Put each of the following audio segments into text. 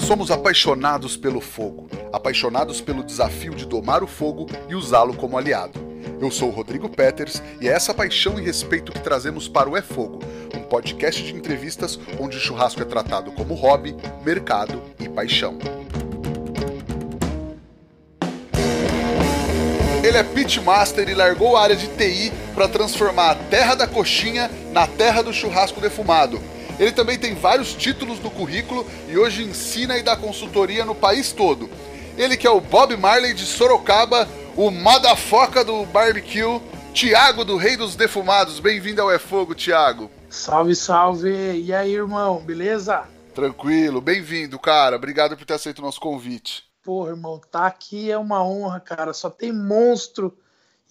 Somos apaixonados pelo fogo, apaixonados pelo desafio de domar o fogo e usá-lo como aliado. Eu sou o Rodrigo Peters e é essa paixão e respeito que trazemos para o É Fogo, um podcast de entrevistas onde o churrasco é tratado como hobby, mercado e paixão. Ele é pitmaster e largou a área de TI para transformar a terra da coxinha na terra do churrasco defumado. Ele também tem vários títulos no currículo e hoje ensina e dá consultoria no país todo. Ele que é o Bob Marley de Sorocaba, o motherfucker do barbecue, Thiago do Rei dos Defumados. Bem-vindo ao É Fogo, Thiago. Salve, salve. E aí, irmão, beleza? Tranquilo, bem-vindo, cara. Obrigado por ter aceito o nosso convite. Pô, irmão, tá aqui é uma honra, cara. Só tem monstro.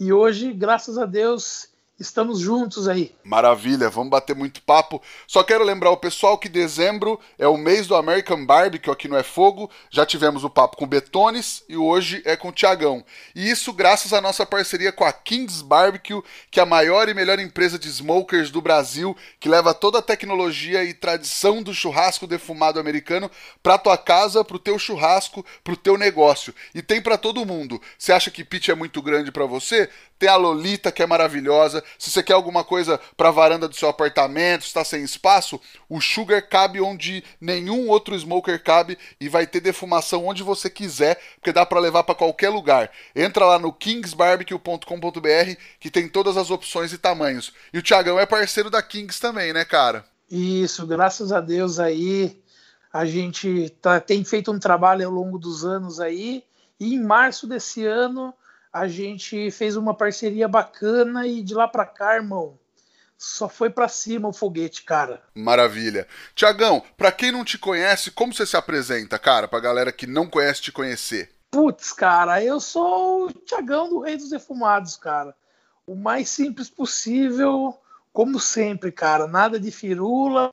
E hoje, graças a Deus, estamos juntos aí. Maravilha, vamos bater muito papo. Só quero lembrar o pessoal que dezembro é o mês do American Barbecue aqui no É Fogo. Já tivemos o papo com o Betones e hoje é com o Thiagão. E isso graças à nossa parceria com a Kings Barbecue, que é a maior e melhor empresa de smokers do Brasil, que leva toda a tecnologia e tradição do churrasco defumado americano pra tua casa, pro teu churrasco, pro teu negócio. E tem pra todo mundo. Você acha que pit é muito grande pra você? Tem a Lolita, que é maravilhosa. Se você quer alguma coisa para a varanda do seu apartamento, está sem espaço, o Sugar cabe onde nenhum outro smoker cabe e vai ter defumação onde você quiser, porque dá para levar para qualquer lugar. Entra lá no kingsbarbecue.com.br que tem todas as opções e tamanhos. E o Thiagão é parceiro da Kings também, né, cara? Isso, graças a Deus aí, a gente tem feito um trabalho ao longo dos anos aí, e em março desse ano a gente fez uma parceria bacana e de lá pra cá, irmão, só foi pra cima o foguete, cara. Maravilha. Thiagão, pra quem não te conhece, como você se apresenta, cara? Pra galera que não conhece te conhecer. Putz, cara, eu sou o Thiagão do Rei dos Defumados, cara. O mais simples possível, como sempre, cara. Nada de firula.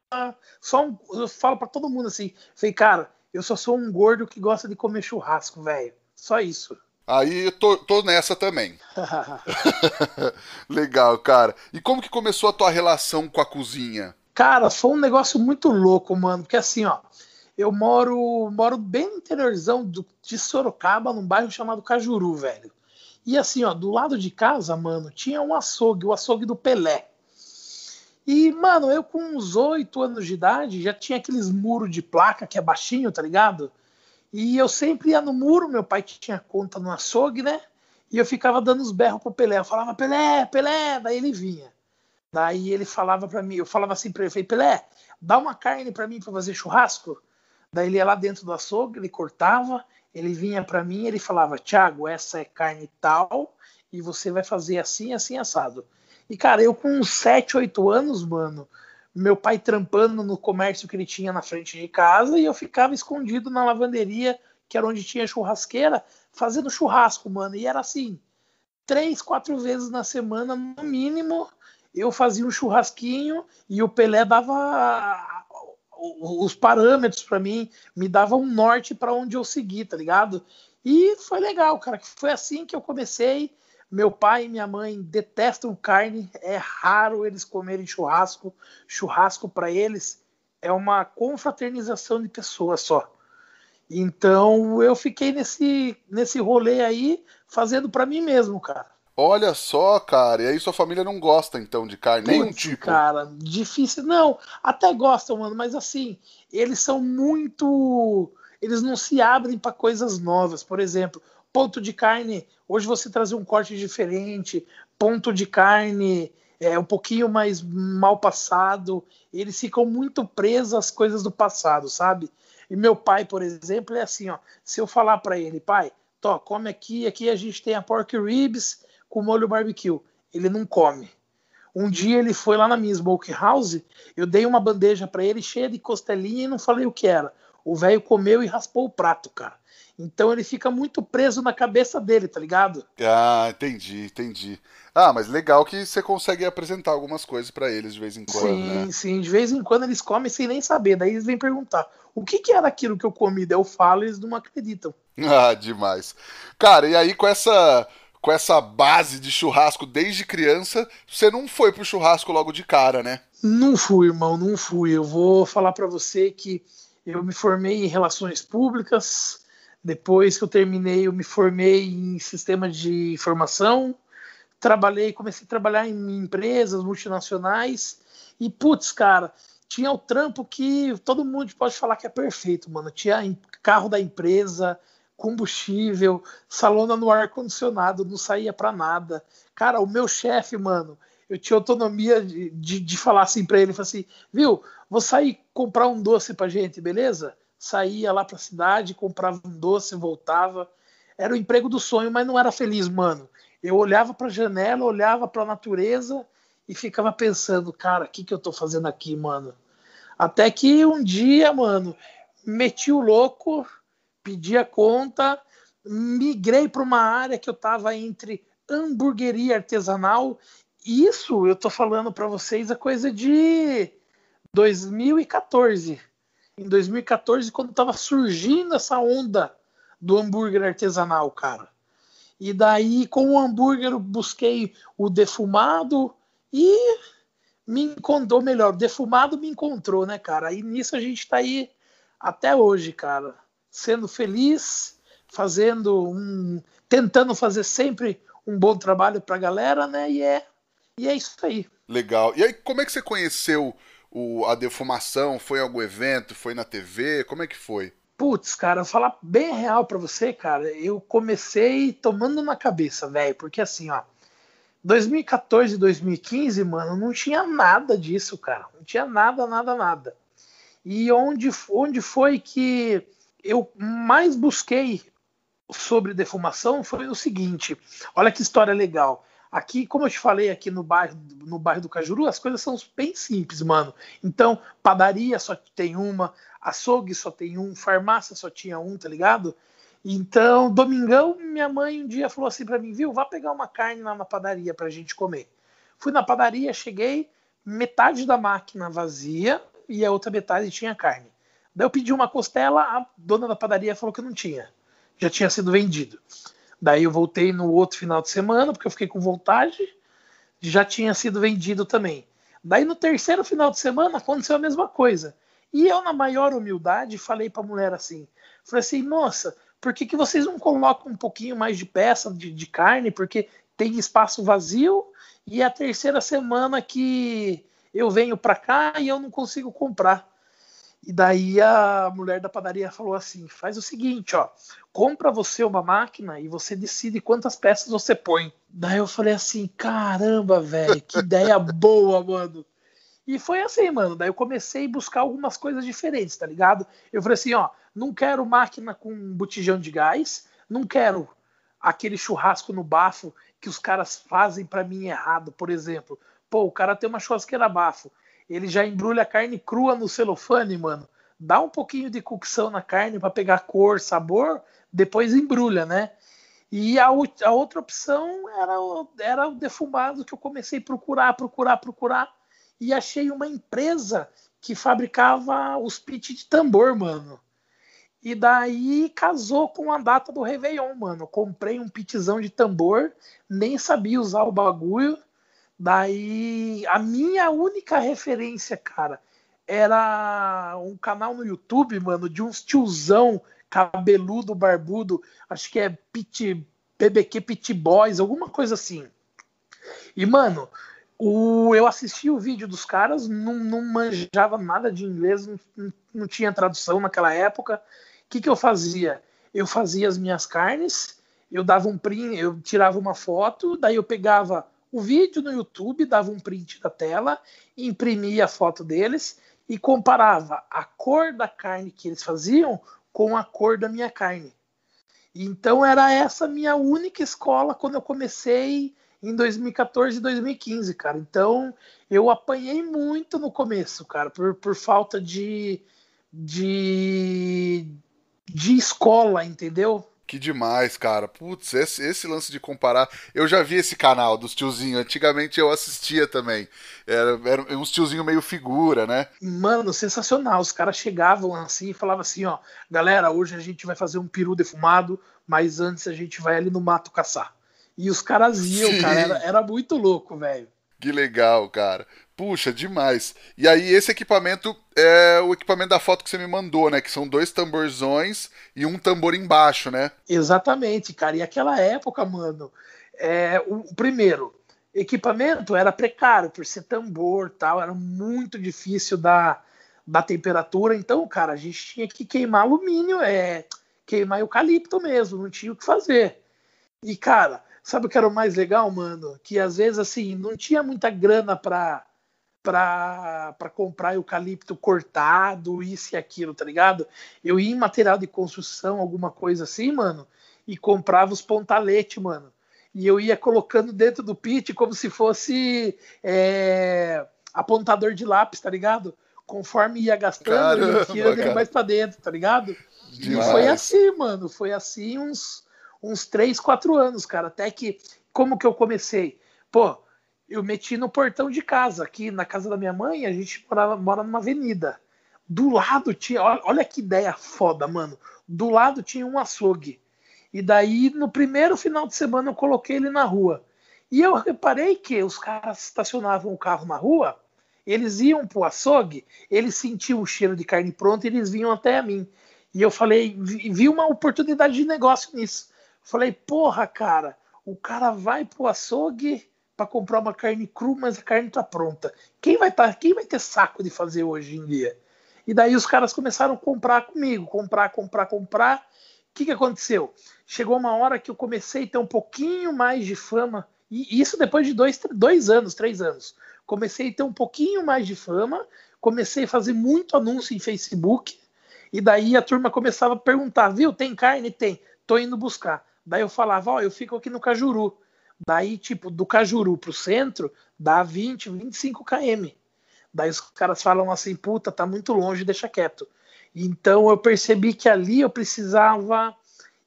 Eu falo pra todo mundo assim, falei, cara, eu só sou um gordo que gosta de comer churrasco, velho. Só isso. Aí eu tô nessa também. Legal, cara. E como que começou a tua relação com a cozinha? Cara, foi um negócio muito louco, mano. Porque assim, ó, eu moro bem no interiorzão de Sorocaba, num bairro chamado Cajuru, velho. E assim, ó, do lado de casa, mano, tinha um açougue, o açougue do Pelé. E, mano, eu com uns 8 anos de idade, já tinha aqueles muros de placa que é baixinho, tá ligado? E eu sempre ia no muro, meu pai tinha conta no açougue, né? E eu ficava dando os berros pro Pelé. Eu falava, Pelé, Pelé, daí ele vinha. Daí ele falava pra mim, eu falava assim pra ele, falei, Pelé, dá uma carne pra mim pra fazer churrasco. Daí ele ia lá dentro do açougue, ele cortava, ele vinha pra mim e ele falava, Thiago, essa é carne tal, e você vai fazer assim, assim, assado. E, cara, eu com uns 7, 8 anos, mano, meu pai trampando no comércio que ele tinha na frente de casa e eu ficava escondido na lavanderia, que era onde tinha churrasqueira, fazendo churrasco, mano. E era assim, 3, 4 vezes na semana, no mínimo, eu fazia um churrasquinho e o Pelé dava os parâmetros pra mim, me dava um norte pra onde eu seguir, tá ligado? E foi legal, cara, que foi assim que eu comecei. Meu pai e minha mãe detestam carne, é raro eles comerem churrasco. Churrasco para eles é uma confraternização de pessoas só. Então eu fiquei nesse rolê aí, fazendo para mim mesmo, cara. Olha só, cara, e aí sua família não gosta então de carne, nenhum Putz, tipo? cara, difícil. Não, até gostam, mano, mas assim, eles são muito. Eles não se abrem para coisas novas. Por exemplo, ponto de carne, hoje você trazer um corte diferente, ponto de carne um pouquinho mais mal passado, eles ficam muito presos às coisas do passado, sabe? E meu pai, por exemplo, é assim, ó, se eu falar para ele, pai, tô, come aqui a gente tem a pork ribs com molho barbecue, ele não come. Um dia ele foi lá na minha smokehouse, eu dei uma bandeja para ele cheia de costelinha e não falei o que era. O velho comeu e raspou o prato, cara. Então ele fica muito preso na cabeça dele, tá ligado? Ah, entendi. Ah, mas legal que você consegue apresentar algumas coisas pra eles de vez em quando, né? Sim, de vez em quando eles comem sem nem saber. Daí eles vêm perguntar, o que era aquilo que eu comi? Daí eu falo e eles não acreditam. Ah, demais. Cara, e aí com essa base de churrasco desde criança, você não foi pro churrasco logo de cara, né? Não fui, irmão, não fui. Eu vou falar pra você que Eu me formei em relações públicas. Depois que eu terminei, eu me formei em sistema de informação. Comecei a trabalhar em empresas multinacionais. E, putz, cara, tinha o trampo que todo mundo pode falar que é perfeito, mano. Tinha carro da empresa, combustível, salona no ar-condicionado, não saía pra nada. Cara, o meu chefe, mano, eu tinha autonomia de falar assim pra ele, falar assim, viu, vou sair comprar um doce pra gente, beleza? Saía lá pra cidade, comprava um doce, voltava. Era o emprego do sonho, mas não era feliz, mano. Eu olhava pra janela, olhava pra natureza e ficava pensando, cara, o que que eu tô fazendo aqui, mano? Até que um dia, mano, meti o louco, pedi a conta, migrei para uma área que eu tava entre hamburgueria artesanal. Isso eu tô falando para vocês a coisa de 2014. Em 2014, quando tava surgindo essa onda do hambúrguer artesanal, cara. E daí, com o hambúrguer, eu busquei o defumado e me encontrou, melhor, defumado me encontrou, né, cara? E nisso a gente tá aí até hoje, cara, sendo feliz, tentando fazer sempre um bom trabalho pra galera, né? E é isso aí. Legal. E aí, como é que você conheceu a defumação? Foi em algum evento? Foi na TV? Como é que foi? Putz, cara, falar bem real pra você, cara, eu comecei tomando na cabeça, velho, porque assim, ó, 2014 e 2015, mano, não tinha nada disso, cara. Não tinha nada, nada, nada. E onde foi que eu mais busquei sobre defumação foi o seguinte: olha que história legal. Aqui, como eu te falei, aqui no bairro do Cajuru, as coisas são bem simples, mano. Então, padaria só tem uma, açougue só tem um, farmácia só tinha um, tá ligado? Então, domingão, minha mãe um dia falou assim pra mim, viu, vá pegar uma carne lá na padaria pra gente comer. Fui na padaria, cheguei, metade da máquina vazia e a outra metade tinha carne. Daí eu pedi uma costela, a dona da padaria falou que não tinha. Já tinha sido vendido. Daí eu voltei no outro final de semana, porque eu fiquei com vontade, já tinha sido vendido também. Daí no terceiro final de semana aconteceu a mesma coisa. E eu, na maior humildade, falei para a mulher assim: falei assim, moça, por que vocês não colocam um pouquinho mais de peça de carne? Porque tem espaço vazio e é a terceira semana que eu venho para cá e eu não consigo comprar. E daí a mulher da padaria falou assim: faz o seguinte, ó, compra você uma máquina e você decide quantas peças você põe. Daí eu falei assim: caramba, velho, que ideia boa, mano. E foi assim, mano. Daí eu comecei a buscar algumas coisas diferentes, tá ligado? Eu falei assim: ó, não quero máquina com botijão de gás, não quero aquele churrasco no bafo que os caras fazem para mim errado, por exemplo. Pô, o cara tem uma churrasqueira a bafo, ele já embrulha a carne crua no celofane, mano. Dá um pouquinho de cocção na carne para pegar cor, sabor, depois embrulha, né? E a outra opção era o defumado, que eu comecei a procurar, e achei uma empresa que fabricava os pits de tambor, mano. E daí casou com a data do Réveillon, mano. Comprei um pitzão de tambor, nem sabia usar o bagulho. Daí a minha única referência, cara, era um canal no YouTube, mano, de uns tiozão cabeludo, barbudo, acho que é PBQ Pit Boys, alguma coisa assim. E, mano, eu assisti o vídeo dos caras, não manjava nada de inglês, não tinha tradução naquela época. O que eu fazia? Eu fazia as minhas carnes, eu dava um print, eu tirava uma foto, daí eu pegava o vídeo no YouTube, dava um print da tela, imprimia a foto deles e comparava a cor da carne que eles faziam com a cor da minha carne. Então era essa minha única escola quando eu comecei em 2014 e 2015, cara. Então eu apanhei muito no começo, cara, por falta de, de escola, entendeu? Que demais, cara. Putz, esse lance de comparar. Eu já vi esse canal dos tiozinhos. Antigamente eu assistia também. Era uns tiozinhos meio figura, né? Mano, sensacional. Os caras chegavam assim e falavam assim, ó, galera, hoje a gente vai fazer um peru defumado, mas antes a gente vai ali no mato caçar. E os caras iam, cara, era, Sim, era muito louco, velho. que legal, cara. Puxa, demais. E aí, esse equipamento é o equipamento da foto que você me mandou, né? Que são dois tamborzões e um tambor embaixo, né? Exatamente, cara. E aquela época, mano, o primeiro equipamento era precário por ser tambor, tal, era muito difícil da temperatura. Então, cara, a gente tinha que queimar alumínio, queimar eucalipto mesmo, não tinha o que fazer. E, cara, sabe o que era o mais legal, mano? Que às vezes, assim, não tinha muita grana pra comprar eucalipto cortado, isso e aquilo, tá ligado? Eu ia em material de construção, alguma coisa assim, mano, e comprava os pontalete, mano. E eu ia colocando dentro do pit como se fosse apontador de lápis, tá ligado? Conforme ia gastando, eu ia Caramba, enfiando ele cara. mais pra dentro, tá ligado? E foi Demais. assim, mano. Foi assim uns 3, 4 anos, cara. Até que, como que eu comecei? Pô, eu meti no portão de casa. Aqui na casa da minha mãe, a gente mora numa avenida. Do lado tinha. Olha que ideia foda, mano. Do lado tinha um açougue. E daí, no primeiro final de semana, eu coloquei ele na rua. E eu reparei que os caras estacionavam o carro na rua, eles iam pro açougue, eles sentiam o cheiro de carne pronta e eles vinham até a mim. E eu falei, vi uma oportunidade de negócio nisso. Falei, porra, cara, o cara vai pro açougue para comprar uma carne crua, mas a carne tá pronta. Quem vai ter saco de fazer hoje em dia? E daí os caras começaram a comprar comigo, comprar. O que aconteceu? Chegou uma hora que eu comecei a ter um pouquinho mais de fama, e isso depois de 2 anos, 3 anos. Comecei a ter um pouquinho mais de fama, comecei a fazer muito anúncio em Facebook, e daí a turma começava a perguntar, viu, tem carne? Tem, tô indo buscar. Daí eu falava, ó, eu fico aqui no Cajuru. Daí, tipo, do Cajuru pro centro, dá 20, 25 km. Daí os caras falam assim, puta, tá muito longe, deixa quieto. Então eu percebi que ali eu precisava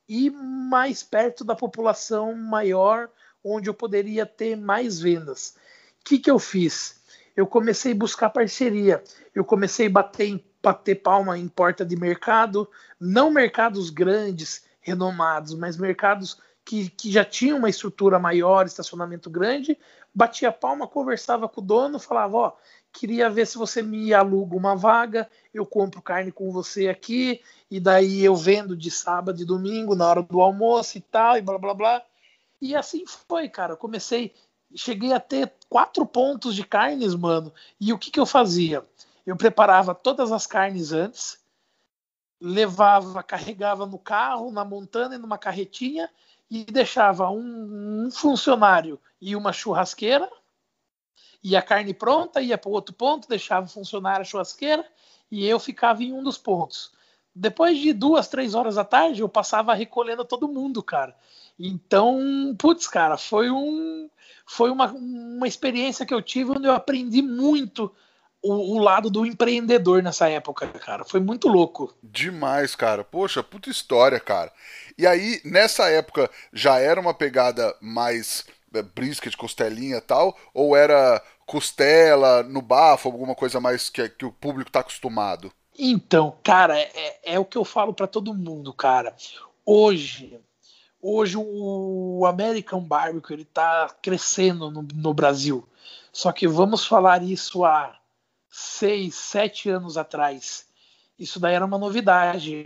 ir mais perto da população maior, onde eu poderia ter mais vendas. O que eu fiz? Eu comecei a buscar parceria. Eu comecei a bater palma em porta de mercado, não mercados grandes, renomados, mas mercados que já tinham uma estrutura maior, estacionamento grande. Batia palma, conversava com o dono, falava: ó, queria ver se você me aluga uma vaga, eu compro carne com você aqui, e daí eu vendo de sábado e domingo na hora do almoço e tal, e blá blá blá. E assim foi, cara. Eu cheguei a ter 4 pontos de carnes, mano. E o que eu fazia? Eu preparava todas as carnes antes, levava, carregava no carro, na montana e numa carretinha, e deixava um funcionário e uma churrasqueira, e a carne pronta, ia para o outro ponto, deixava funcionar a churrasqueira e eu ficava em um dos pontos. Depois de 2, 3 horas da tarde, eu passava recolhendo todo mundo, cara. Então, putz, cara, foi uma experiência que eu tive onde eu aprendi muito o lado do empreendedor nessa época, cara. Foi muito louco. Demais, cara. Poxa, puta história, cara. E aí, nessa época, já era uma pegada mais brisket, costelinha e tal? Ou era costela no bafo, alguma coisa mais que o público tá acostumado? Então, cara, é o que eu falo para todo mundo, cara. Hoje, Hoje o American Barbecue ele está crescendo no Brasil. Só que vamos falar isso há 6, 7 anos atrás. Isso daí era uma novidade.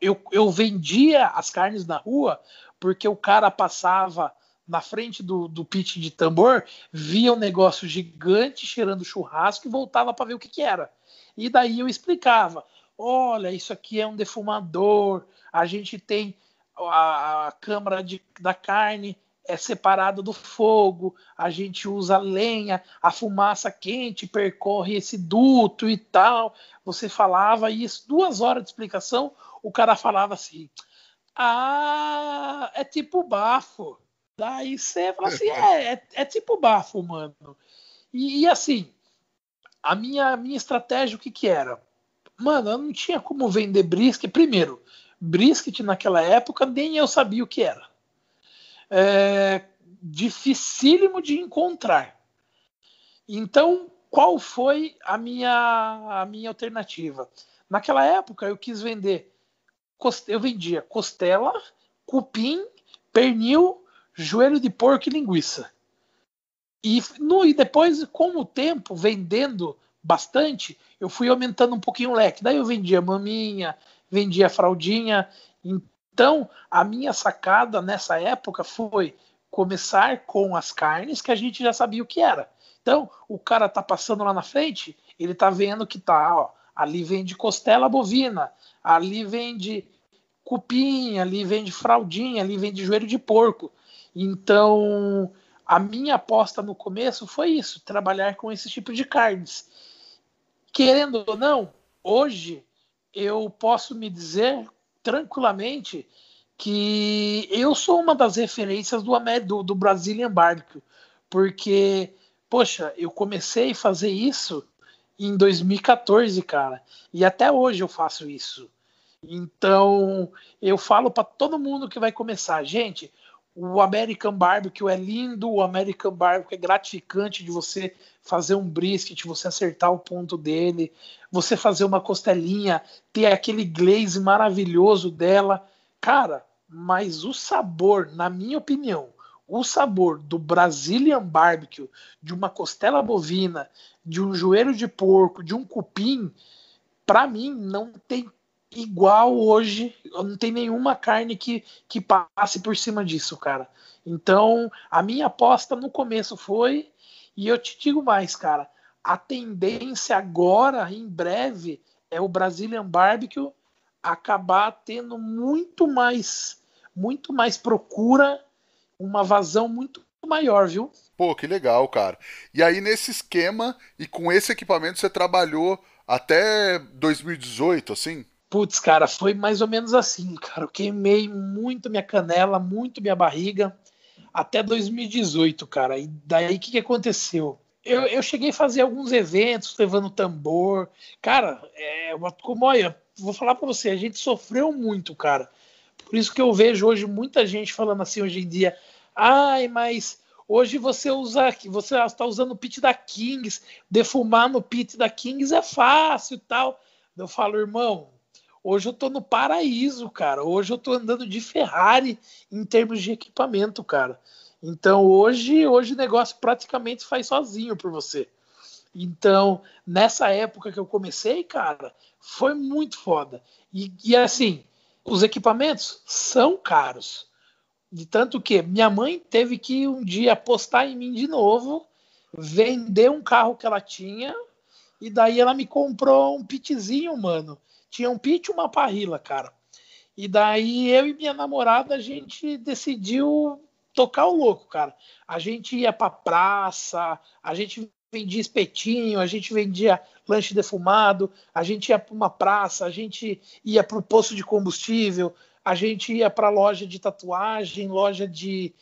Eu vendia as carnes na rua porque o cara passava na frente do pit de tambor, via um negócio gigante cheirando churrasco e voltava para ver o que era. E daí eu explicava: olha, isso aqui é um defumador, a gente tem a câmara da carne é separada do fogo, a gente usa lenha, a fumaça quente percorre esse duto e tal. Você falava isso, 2 horas de explicação, o cara falava assim: ah, é tipo bafo. Daí você fala assim: é tipo bafo, mano. E assim, a minha estratégia, o que era? Mano, eu não tinha como vender brisket. Primeiro, brisket naquela época nem eu sabia o que era. Dificílimo de encontrar. Então, qual foi a minha alternativa? Naquela época, eu quis vender. Eu vendia costela, cupim, pernil, joelho de porco e linguiça. E depois, com o tempo, vendendo bastante, eu fui aumentando um pouquinho o leque. Daí eu vendia maminha, vendia fraldinha. Então, a minha sacada nessa época foi começar com as carnes que a gente já sabia o que era. Então, o cara tá passando lá na frente, ele tá vendo que tá, ó, ali vende costela bovina, ali vende cupim, ali vende fraldinha, ali vende joelho de porco. Então, a minha aposta no começo foi isso, trabalhar com esse tipo de carnes. Querendo ou não, hoje eu posso me dizer tranquilamente que eu sou uma das referências do Brazilian Barbecue, porque, poxa, eu comecei a fazer isso em 2014, cara, e até hoje eu faço isso. Então, eu falo para todo mundo que vai começar, gente, o American Barbecue é lindo, o American Barbecue é gratificante de você fazer um brisket, você acertar o ponto dele, você fazer uma costelinha, ter aquele glaze maravilhoso dela. Cara, mas o sabor, na minha opinião, o sabor do Brazilian Barbecue, de uma costela bovina, de um joelho de porco, de um cupim, para mim não tem igual hoje, não tem nenhuma carne que passe por cima disso, cara. Então, a minha aposta no começo foi, e eu te digo mais, cara, a tendência agora, em breve, é o Brazilian Barbecue acabar tendo muito mais procura, uma vazão muito maior, viu? Pô, que legal, cara. E aí, nesse esquema e com esse equipamento, você trabalhou até 2018, assim? Putz, cara, foi mais ou menos assim, cara. Eu queimei muito minha canela, muito minha barriga, até 2018, cara. E daí o que aconteceu? Eu cheguei a fazer alguns eventos levando tambor. Cara, como olha, vou falar pra você, a gente sofreu muito, cara. Por isso que eu vejo hoje muita gente falando assim hoje em dia. Ai, mas hoje você está usando o pit da Kings, defumar no pit da Kings é fácil e tal. Eu falo, irmão, hoje eu tô no paraíso, cara. Hoje eu tô andando de Ferrari em termos de equipamento, cara. Então hoje o negócio praticamente faz sozinho por você. Então, nessa época que eu comecei, cara, foi muito foda. E assim, os equipamentos são caros. De tanto que minha mãe teve que um dia apostar em mim de novo, vender um carro que ela tinha, e daí ela me comprou um pitzinho, mano. Tinha um pit e uma parrilla, cara. E daí eu e minha namorada, a gente decidiu tocar o louco, cara. A gente ia pra praça, a gente vendia espetinho, a gente vendia lanche defumado, a gente ia para uma praça, a gente ia para o posto de combustível, a gente ia para loja de tatuagem, loja de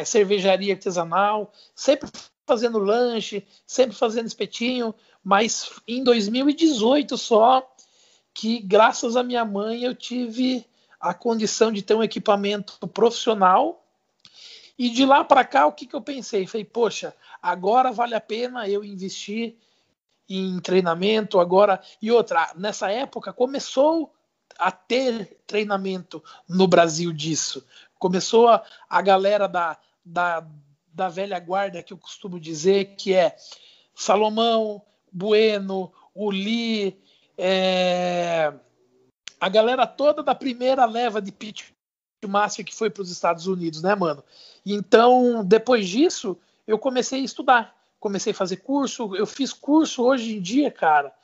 cervejaria artesanal, sempre fazendo lanche, sempre fazendo espetinho, mas em 2018 só que, graças à minha mãe, eu tive a condição de ter um equipamento profissional. E de lá para cá, o que eu pensei? Falei, poxa, agora vale a pena eu investir em treinamento agora. E outra, nessa época começou a ter treinamento no Brasil disso. Começou a galera da velha guarda, que eu costumo dizer, que é Salomão, Bueno, Uli, a galera toda da primeira leva de Pitmaster que foi para os Estados Unidos, né, mano? Então, depois disso, eu comecei a estudar. Comecei a fazer curso. Eu fiz curso hoje em dia, cara,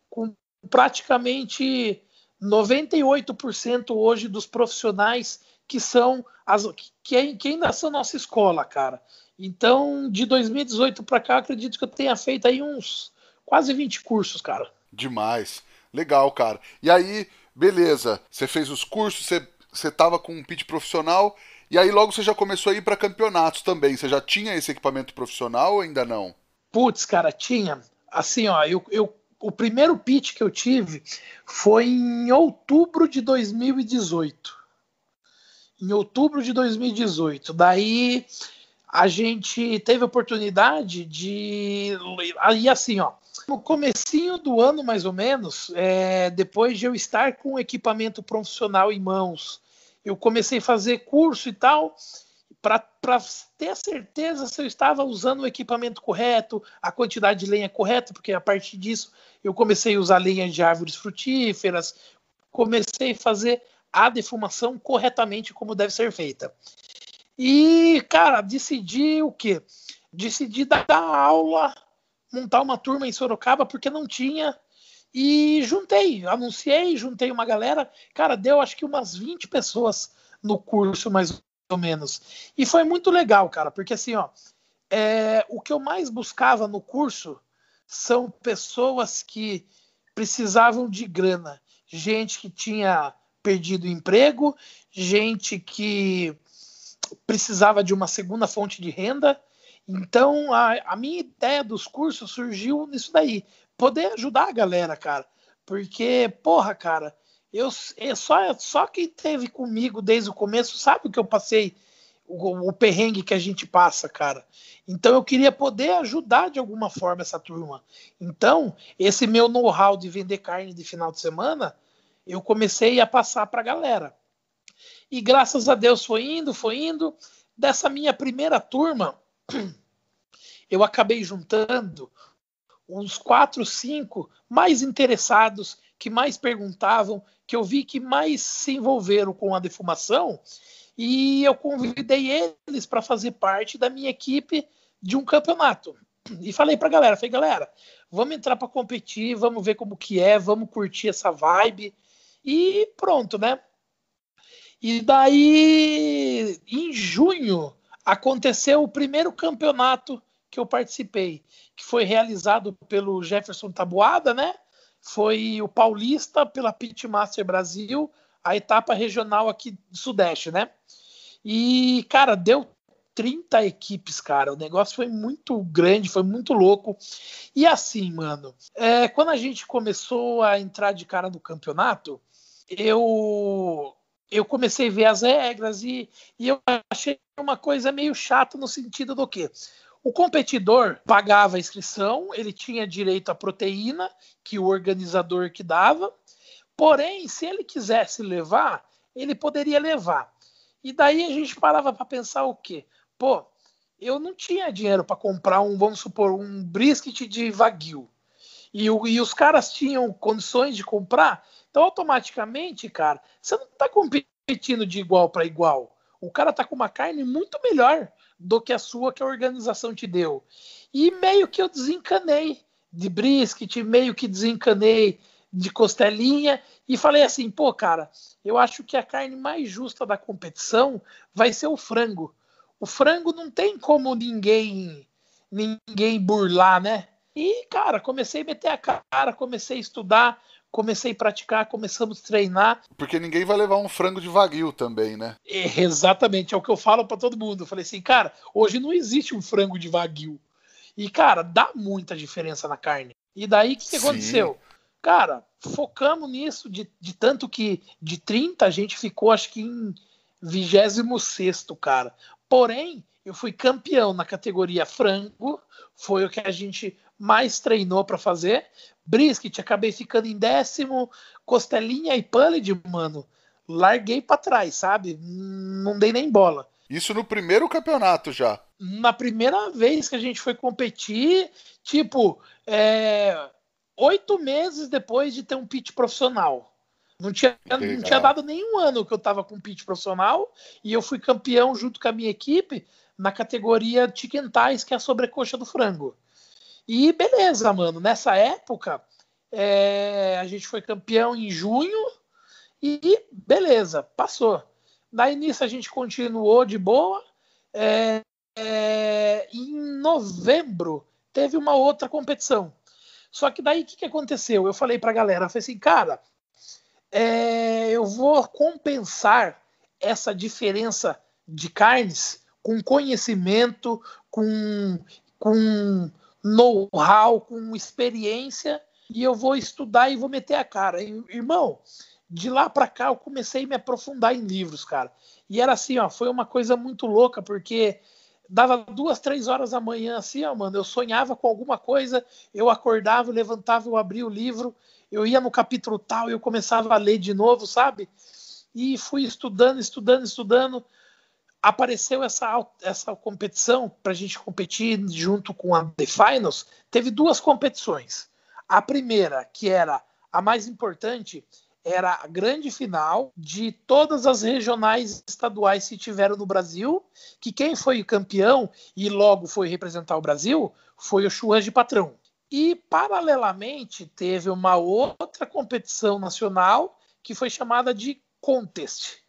com praticamente 98% hoje dos profissionais que são que ainda são nossa escola, cara. Então, de 2018 para cá, acredito que eu tenha feito aí uns quase 20 cursos, cara. Demais. Legal, cara. E aí, beleza. Você fez os cursos, você tava com um pit profissional, e aí logo você já começou a ir para campeonatos também. Você já tinha esse equipamento profissional ou ainda não? Putz, cara, tinha. Assim, ó, o primeiro pitch que eu tive foi em outubro de 2018. Em outubro de 2018. Daí a gente teve a oportunidade de. Aí, assim, ó, no comecinho do ano, mais ou menos, depois de eu estar com o equipamento profissional em mãos, eu comecei a fazer curso e tal. para ter a certeza se eu estava usando o equipamento correto, a quantidade de lenha correta, porque a partir disso eu comecei a usar lenha de árvores frutíferas, comecei a fazer a defumação corretamente como deve ser feita. E, cara, decidi o quê? Decidi dar aula, montar uma turma em Sorocaba, porque não tinha, e anunciei uma galera, cara, deu acho que umas 20 pessoas no curso, mais ou menos. E foi muito legal, cara, porque assim, ó, o que eu mais buscava no curso são pessoas que precisavam de grana, gente que tinha perdido o emprego, gente que precisava de uma segunda fonte de renda. Então, a minha ideia dos cursos surgiu nisso daí. Poder ajudar a galera, cara. Porque, porra, cara, só quem teve comigo desde o começo sabe o que eu passei, o perrengue que a gente passa, cara. Então, eu queria poder ajudar de alguma forma essa turma. Então, esse meu know-how de vender carne de final de semana, eu comecei a passar pra galera. E graças a Deus foi indo. Dessa minha primeira turma, eu acabei juntando uns 4, 5 mais interessados, que mais perguntavam, que eu vi que mais se envolveram com a defumação, e eu convidei eles para fazer parte da minha equipe de um campeonato. E falei para a galera, galera, vamos entrar para competir, vamos ver como que é, vamos curtir essa vibe, e pronto, né? E daí, em junho, aconteceu o primeiro campeonato que eu participei, que foi realizado pelo Jefferson Taboada, né? Foi o Paulista pela Pitmaster Brasil, a etapa regional aqui do Sudeste, né? E, cara, deu 30 equipes, cara. O negócio foi muito grande, foi muito louco. E assim, mano, quando a gente começou a entrar de cara no campeonato, eu comecei a ver as regras e eu achei uma coisa meio chata no sentido do que o competidor pagava a inscrição, ele tinha direito à proteína que o organizador que dava, porém, se ele quisesse levar, ele poderia levar. E daí a gente parava para pensar o quê? Pô, eu não tinha dinheiro para comprar vamos supor, um brisket de Wagyu. E os caras tinham condições de comprar, então automaticamente, cara, você não está competindo de igual para igual. O cara tá com uma carne muito melhor do que a sua que a organização te deu. E meio que eu desencanei de brisket, meio que desencanei de costelinha e falei assim, pô, cara, eu acho que a carne mais justa da competição vai ser o frango. O frango não tem como ninguém burlar, né? E, cara, comecei a meter a cara, comecei a estudar, comecei a praticar, começamos a treinar. Porque ninguém vai levar um frango de Wagyu também, né? Exatamente, é o que eu falo para todo mundo. Eu falei assim, cara, hoje não existe um frango de Wagyu. E, cara, dá muita diferença na carne. E daí, o que aconteceu? Cara, focamos nisso, de tanto que de 30 a gente ficou, acho que em 26º, cara. Porém, eu fui campeão na categoria frango, foi o que a gente mais treinou para fazer. Brisket, acabei ficando em 10º, costelinha e pulled, mano, larguei para trás, sabe? Não dei nem bola. Isso no primeiro campeonato já. Na primeira vez que a gente foi competir, tipo, 8 meses depois de ter um pitch profissional. Não tinha dado nenhum ano que eu tava com pitch profissional e eu fui campeão junto com a minha equipe na categoria Chicken Thighs, que é a sobrecoxa do frango. E beleza, mano. Nessa época, a gente foi campeão em junho e beleza, passou. Daí nisso a gente continuou de boa. Em novembro teve uma outra competição. Só que daí o que aconteceu? Eu falei pra galera, eu falei assim, cara, eu vou compensar essa diferença de carnes com conhecimento, com know-how, com experiência, e eu vou estudar e vou meter a cara. Irmão, de lá para cá eu comecei a me aprofundar em livros, cara. E era assim, ó, foi uma coisa muito louca, porque dava 2, 3 horas da manhã, assim, ó, mano, eu sonhava com alguma coisa, eu acordava, eu levantava, eu abria o livro, eu ia no capítulo tal e eu começava a ler de novo, sabe? E fui estudando. apareceu essa competição para a gente competir junto com a The Finals. Teve duas competições. A primeira, que era a mais importante, era a grande final de todas as regionais estaduais que tiveram no Brasil, que quem foi campeão e logo foi representar o Brasil foi o Churras de Patrão. E, paralelamente, teve uma outra competição nacional que foi chamada de Contest.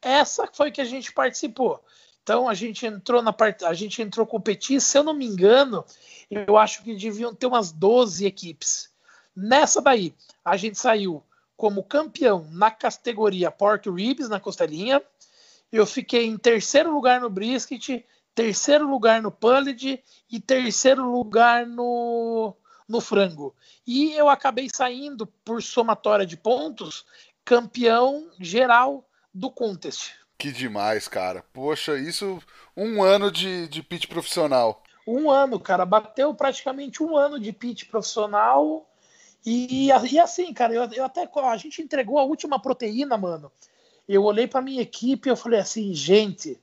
Essa foi que a gente participou. Então a gente entrou competir, se eu não me engano, eu acho que deviam ter umas 12 equipes. Nessa daí, a gente saiu como campeão na categoria Pork Ribs, na costelinha. Eu fiquei em terceiro lugar no brisket, terceiro lugar no pulled e terceiro lugar no frango. E eu acabei saindo, por somatória de pontos, campeão geral do contest. Que demais, cara. Poxa, isso um ano de pitch profissional. Um ano, cara. Bateu praticamente um ano de pitch profissional. E assim, cara, eu até. A gente entregou a última proteína, mano. Eu olhei pra minha equipe e eu falei assim, gente,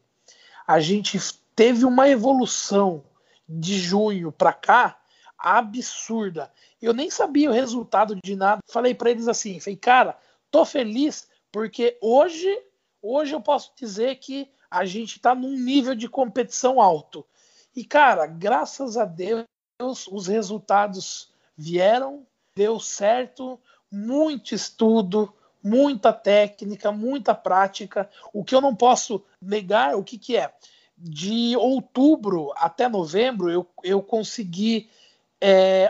a gente teve uma evolução de junho pra cá absurda. Eu nem sabia o resultado de nada. Falei pra eles assim, falei, cara, tô feliz porque hoje eu posso dizer que a gente está num nível de competição alto. E, cara, graças a Deus, os resultados vieram, deu certo, muito estudo, muita técnica, muita prática. O que eu não posso negar, o que é? De outubro até novembro, eu consegui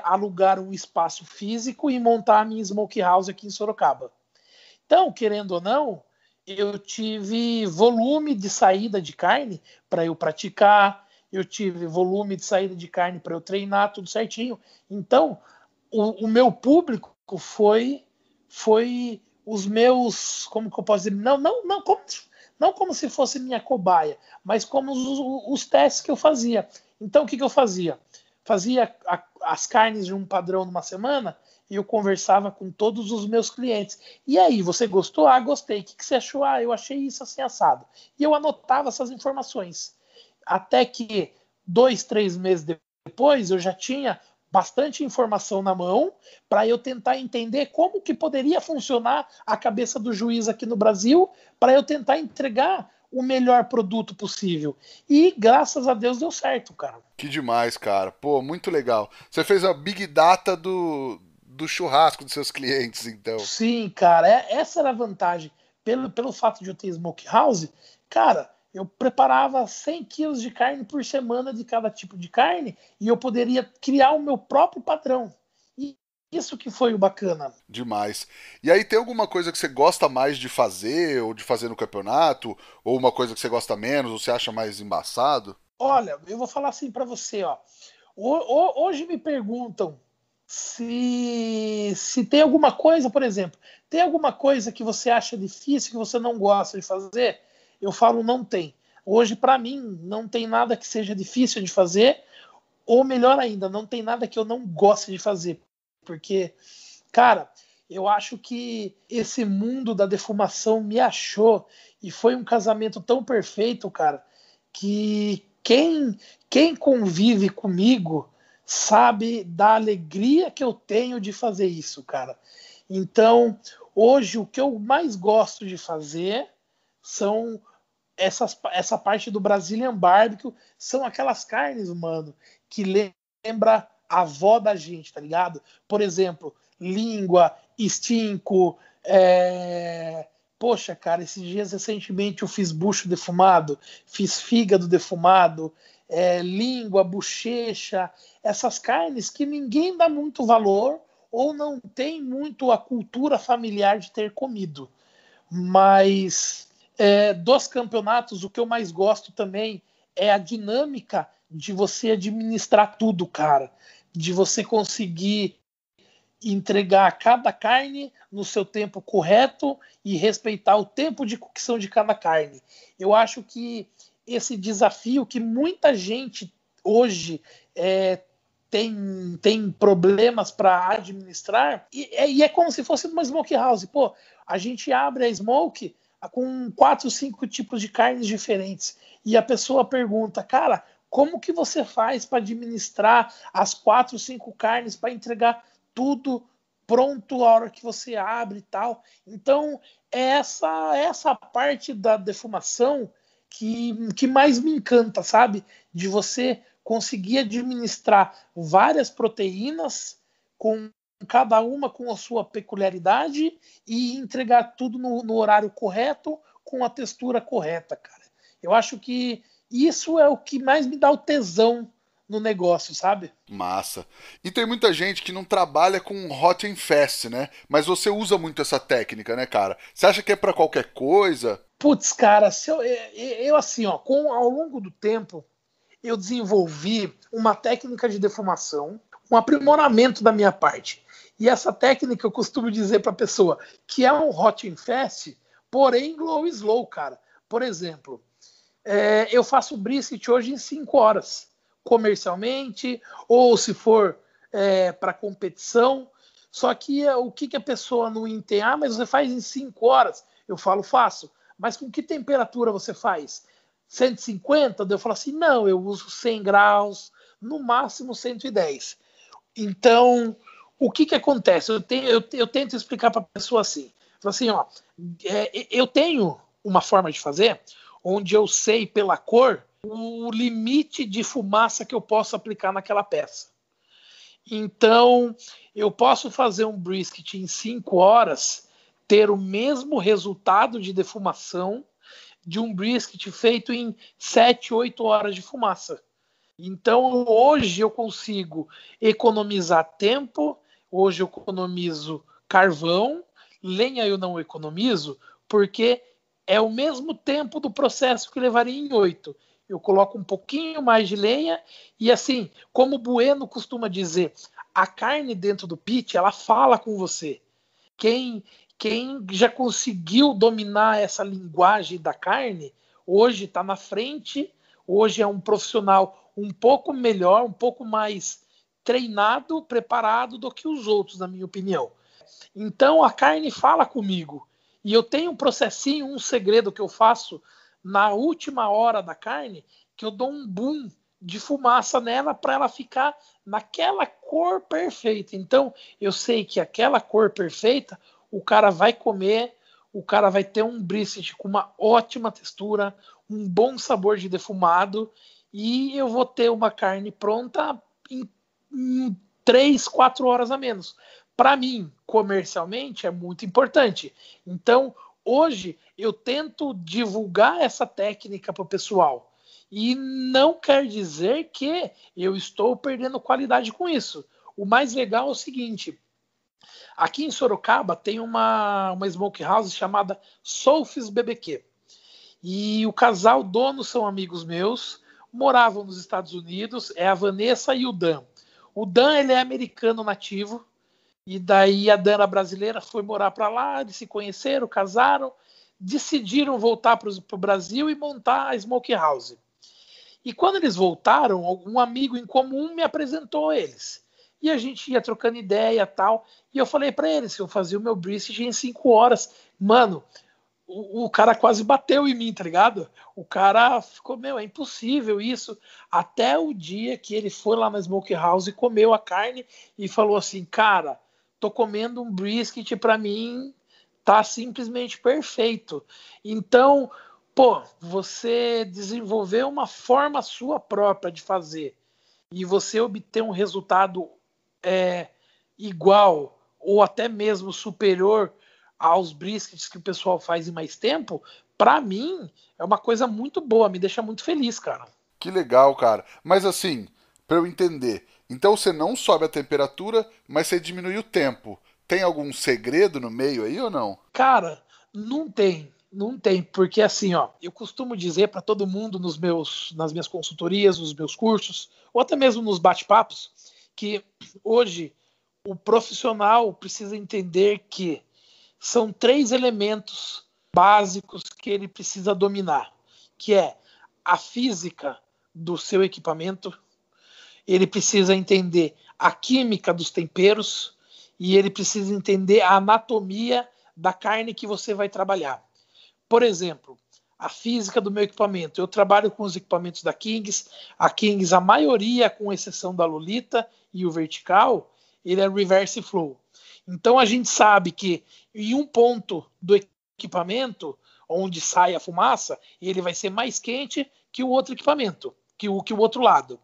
alugar um espaço físico e montar a minha smokehouse aqui em Sorocaba. Então, querendo ou não, eu tive volume de saída de carne para eu praticar, eu tive volume de saída de carne para eu treinar, tudo certinho. Então, o meu público foi os meus, como que eu posso dizer, não como se fosse minha cobaia, mas como os testes que eu fazia. Então, o que eu fazia? Fazia as carnes de um padrão numa semana e eu conversava com todos os meus clientes. E aí, você gostou? Ah, gostei. O que você achou? Ah, eu achei isso assim assado. E eu anotava essas informações. Até que 2, 3 meses depois, eu já tinha bastante informação na mão para eu tentar entender como que poderia funcionar a cabeça do juiz aqui no Brasil, para eu tentar entregar o melhor produto possível. E graças a Deus deu certo, cara. Que demais, cara. Pô, muito legal. Você fez a big data do churrasco dos seus clientes, então. Sim, cara, essa era a vantagem. Pelo fato de eu ter smokehouse, cara, eu preparava 100 quilos de carne por semana de cada tipo de carne e eu poderia criar o meu próprio padrão. E isso que foi o bacana. Demais. E aí, tem alguma coisa que você gosta mais de fazer, ou de fazer no campeonato? Ou uma coisa que você gosta menos, ou você acha mais embaçado? Olha, eu vou falar assim para você, ó. Hoje me perguntam se tem alguma coisa, por exemplo, tem alguma coisa que você acha difícil, que você não gosta de fazer? Eu falo, não tem. Hoje, para mim, não tem nada que seja difícil de fazer, ou melhor ainda, não tem nada que eu não goste de fazer. Porque, cara, eu acho que esse mundo da defumação me achou e foi um casamento tão perfeito, cara, que quem convive comigo sabe da alegria que eu tenho de fazer isso, cara. Então, hoje, o que eu mais gosto de fazer são essa parte do Brazilian Barbecue, são aquelas carnes, mano, que lembra a avó da gente, tá ligado? Por exemplo, língua, estinco, poxa, cara, esses dias recentemente eu fiz bucho defumado, fiz fígado defumado, língua, bochecha, essas carnes que ninguém dá muito valor ou não tem muito a cultura familiar de ter comido. Mas dos campeonatos, o que eu mais gosto também é a dinâmica de você administrar tudo, cara. De você conseguir entregar cada carne no seu tempo correto e respeitar o tempo de cocção de cada carne. Eu acho que esse desafio que muita gente hoje tem problemas para administrar, e é como se fosse uma smokehouse. Pô, a gente abre a smoke, com 4, 5 tipos de carnes diferentes. E a pessoa pergunta, cara, como que você faz para administrar as 4, 5 carnes para entregar tudo pronto a hora que você abre e tal? Então, essa parte da defumação que mais me encanta, sabe? De você conseguir administrar várias proteínas com cada uma com a sua peculiaridade e entregar tudo no horário correto, com a textura correta, cara. Eu acho que isso é o que mais me dá o tesão no negócio, sabe? Massa. E tem muita gente que não trabalha com hot and fast, né? Mas você usa muito essa técnica, né, cara? Você acha que é pra qualquer coisa? Putz, cara, se eu assim, ó, ao longo do tempo, eu desenvolvi uma técnica de defumação, um aprimoramento da minha parte. E essa técnica eu costumo dizer para a pessoa que é um hot and fast, porém low slow, cara. Por exemplo, eu faço brisket hoje em 5 horas, comercialmente, ou se for para competição. Só que o que a pessoa não entende? Ah, mas você faz em 5 horas? Eu falo, faço. Mas com que temperatura você faz? 150? Eu falo assim, não, eu uso 100 graus, no máximo 110. Então, o que acontece? Eu tento explicar para a pessoa assim, ó, eu tenho uma forma de fazer onde eu sei pela cor o limite de fumaça que eu posso aplicar naquela peça. Então, eu posso fazer um brisket em 5 horas, ter o mesmo resultado de defumação de um brisket feito em 7, 8 horas de fumaça. Então, hoje eu consigo economizar tempo, hoje eu economizo carvão, lenha eu não economizo, porque é o mesmo tempo do processo que levaria em 8. Eu coloco um pouquinho mais de lenha e assim, como o Bueno costuma dizer, a carne dentro do pit, ela fala com você. Quem, quem já conseguiu dominar essa linguagem da carne, hoje está na frente, hoje é um profissional um pouco melhor, um pouco mais treinado, preparado do que os outros, na minha opinião. Então a carne fala comigo. E eu tenho um processinho, um segredo que eu faço na última hora da carne, que eu dou um boom de fumaça nela para ela ficar naquela cor perfeita. Então eu sei que aquela cor perfeita, o cara vai comer, o cara vai ter um brisket com uma ótima textura, um bom sabor de defumado, e eu vou ter uma carne pronta em 3, 4 horas a menos. Para mim, comercialmente, é muito importante. Então, hoje, eu tento divulgar essa técnica para o pessoal. E não quer dizer que eu estou perdendo qualidade com isso. O mais legal é o seguinte: aqui em Sorocaba tem uma smokehouse chamada Soulfis BBQ. E o casal dono são amigos meus, moravam nos Estados Unidos, é a Vanessa e o Dan. O Dan, ele é americano nativo, e daí a Dana brasileira foi morar para lá, eles se conheceram, casaram, decidiram voltar para o Brasil e montar a Smokehouse. E quando eles voltaram, um amigo em comum me apresentou eles. E a gente ia trocando ideia e tal. E eu falei para eles que eu fazia o meu brisket em 5 horas. Mano, o cara quase bateu em mim, tá ligado? O cara ficou, é impossível isso. Até o dia que ele foi lá na Smokehouse e comeu a carne e falou assim, cara, tô comendo um brisket, pra mim tá simplesmente perfeito. Então, pô, você desenvolver uma forma sua própria de fazer e você obter um resultado igual ou até mesmo superior aos briskets que o pessoal faz em mais tempo, pra mim é uma coisa muito boa, me deixa muito feliz, cara. Que legal, cara. Mas assim, pra eu entender, então você não sobe a temperatura, mas você diminui o tempo. Tem algum segredo no meio aí ou não? Cara, não tem, porque assim, ó, eu costumo dizer para todo mundo nas minhas consultorias, nos meus cursos, ou até mesmo nos bate-papos, que hoje o profissional precisa entender que são 3 elementos básicos que ele precisa dominar, que é a física do seu equipamento, ele precisa entender a química dos temperos e ele precisa entender a anatomia da carne que você vai trabalhar. por exemplo, a física do meu equipamento. Eu trabalho com os equipamentos da Kings. A Kings, a maioria, com exceção da Lolita e o vertical, ele é reverse flow. Então a gente sabe que em um ponto do equipamento, onde sai a fumaça, ele vai ser mais quente que o outro equipamento, que o outro lado.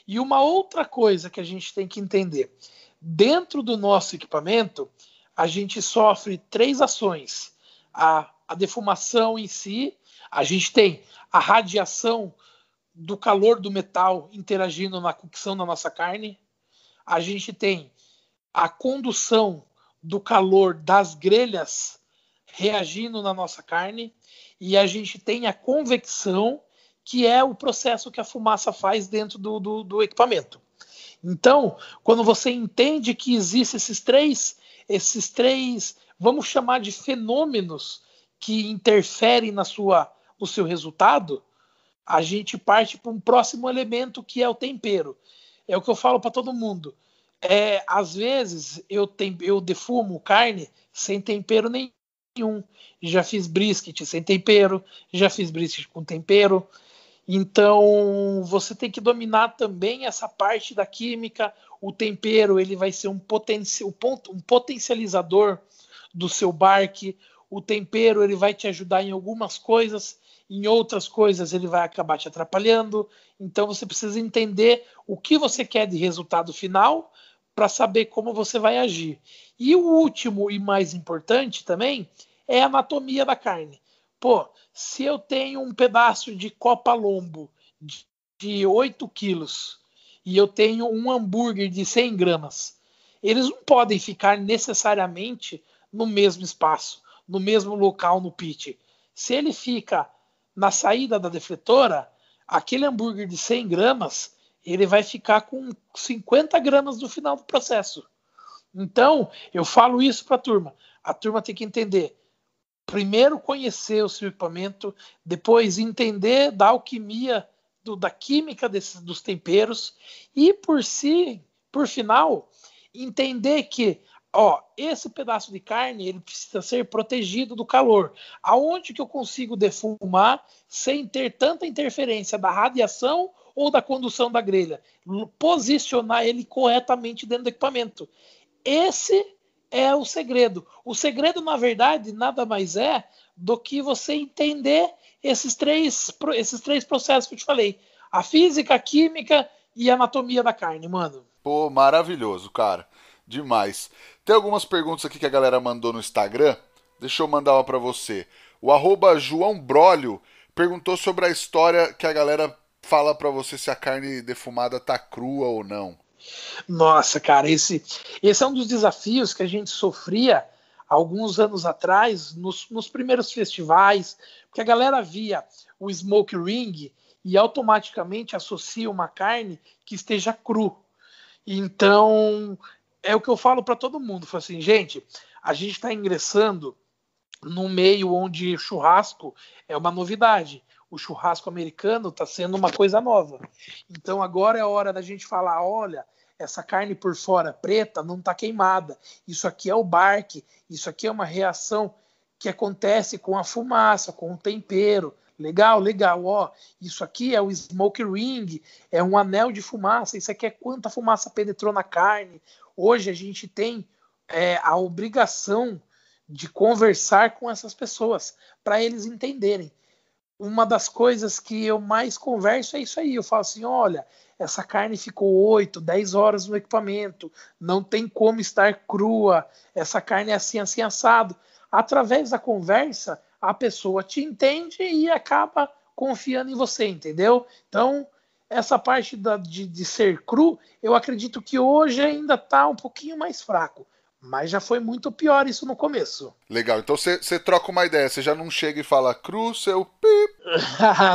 E uma outra coisa que a gente tem que entender, dentro do nosso equipamento, a gente sofre 3 ações. A defumação em si, a gente tem a radiação do calor do metal interagindo na cocção da nossa carne, a gente tem a condução do calor das grelhas reagindo na nossa carne, e a gente tem a convecção, que é o processo que a fumaça faz dentro do equipamento. Então, quando você entende que existem esses três, vamos chamar de fenômenos que interferem no seu resultado, a gente parte para um próximo elemento, que é o tempero. É o que eu falo para todo mundo. Às vezes eu defumo carne sem tempero nenhum. Já fiz brisket sem tempero, já fiz brisket com tempero. Então você tem que dominar também essa parte da química. O tempero, ele vai ser um potencializador do seu barque. O tempero, ele vai te ajudar em algumas coisas, em outras coisas ele vai acabar te atrapalhando. Então você precisa entender o que você quer de resultado final para saber como você vai agir. E o último e mais importante também é a anatomia da carne. Pô, se eu tenho um pedaço de copa lombo de 8 quilos e eu tenho um hambúrguer de 100 gramas, eles não podem ficar necessariamente no mesmo espaço, no mesmo local no pit. Se ele fica na saída da defletora, aquele hambúrguer de 100 gramas, ele vai ficar com 50 gramas no final do processo. Então, eu falo isso para a turma. A turma tem que entender. Primeiro conhecer o seu equipamento, depois entender da alquimia, da química dos temperos, e por final, entender que esse pedaço de carne ele precisa ser protegido do calor. Aonde que eu consigo defumar sem ter tanta interferência da radiação ou da condução da grelha? Posicionar ele corretamente dentro do equipamento. Esse é o segredo. O segredo, na verdade, nada mais é do que você entender esses três processos que eu te falei. A física, a química e a anatomia da carne, mano. Pô, maravilhoso, cara. Demais. Tem algumas perguntas aqui que a galera mandou no Instagram. Deixa eu mandar uma pra você. O @João Brolio perguntou sobre a história que a galera fala pra você se a carne defumada tá crua ou não. Nossa, cara, esse é um dos desafios que a gente sofria alguns anos atrás, nos primeiros festivais, porque a galera via o smoke ring e automaticamente associa uma carne que esteja cru. Então, é o que eu falo para todo mundo. Falo assim, gente, a gente está ingressando num meio onde churrasco é uma novidade. O churrasco americano está sendo uma coisa nova. Então agora é a hora da gente falar, olha, essa carne por fora preta não está queimada. Isso aqui é o barque, isso aqui é uma reação que acontece com a fumaça, com o tempero. Legal, legal, ó. Isso aqui é o smoke ring, é um anel de fumaça. Isso aqui é quanta fumaça penetrou na carne. Hoje a gente tem a obrigação de conversar com essas pessoas para eles entenderem. Uma das coisas que eu mais converso é isso aí. Eu falo assim, olha, essa carne ficou 8, 10 horas no equipamento, não tem como estar crua, essa carne é assim, assim, assado. Através da conversa, a pessoa te entende e acaba confiando em você, entendeu? Então, essa parte de ser cru, eu acredito que hoje ainda está um pouquinho mais fraco. Mas já foi muito pior isso no começo. Legal, então você troca uma ideia, você já não chega e fala cru, seu pip.